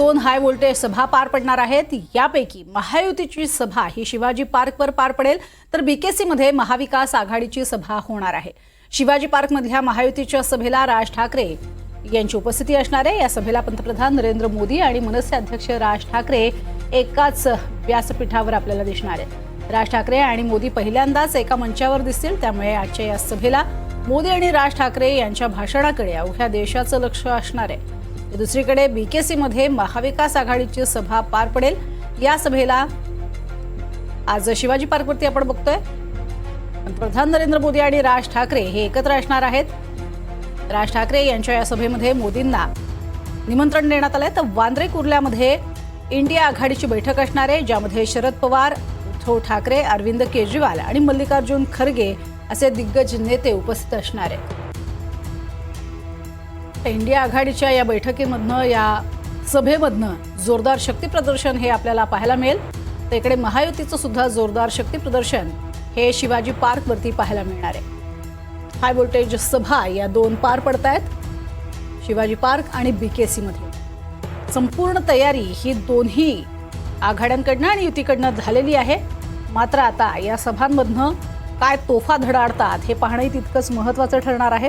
दोन high voltage सभा पार पडणार आहेत। यापैकी महायुतीची सभा ही शिवाजी पार्कवर पार पडेल, तर बीकेसी मध्ये महाविकास आघाडीची सभा होणार आहे। शिवाजी पार्क मधल्या महायुतीच्या सभेला राज ठाकरे यांची उपस्थिती असणार आहे। या सभेला पंतप्रधान नरेंद्र मोदी आणि मनसे अध्यक्ष राज ठाकरे एकाच व्यासपीठावर आपल्याला दिसणार आहेत। राज ठाकरे आणि मोदी पहिल्यांदाच एका मंचावर दिसतील, त्यामुळे आजच्या या सभेला मोदी आणि राज ठाकरे यांच्या भाषणाकडे अवघ्या देशाचं लक्ष असणार आहे। दुसरीकडे बीकेसी मध्ये महाविकास आघाडीची सभा पार पडेल। या सभेला आज शिवाजी पार्कवरती आपण बघतोय पंतप्रधान नरेंद्र मोदी आणि राज ठाकरे हे एकत्र असणार आहेत। राज ठाकरे यांच्या या सभेमध्ये मोदींना निमंत्रण देण्यात आलंय, तर वांद्रे कुर्ल्यामध्ये इंडिया आघाडीची बैठक असणार आहे, ज्यामध्ये शरद पवार, उद्धव ठाकरे, अरविंद केजरीवाल आणि मल्लिकार्जुन खरगे असे दिग्गज नेते उपस्थित असणार आहेत। इंडिया आघाडीच्या या बैठकीमधनं, या सभेमधनं जोरदार शक्ती प्रदर्शन हे आपल्याला पाहायला मिळेल। तर इकडे महायुतीचं सुद्धा जोरदार शक्ती प्रदर्शन हे शिवाजी पार्कवरती पाहायला मिळणार आहे। हाय व्होल्टेज सभा या दोन पार पडत आहेत शिवाजी पार्क आणि बीकेसी मध्ये। संपूर्ण तयारी ही दोन्ही आघाड्यांकडनं आणि युतीकडनं झालेली आहे। मात्र आता या सभांमधनं काय तोफा धडाडतात हे पाहणंही तितकंच महत्त्वाचं ठरणार आहे।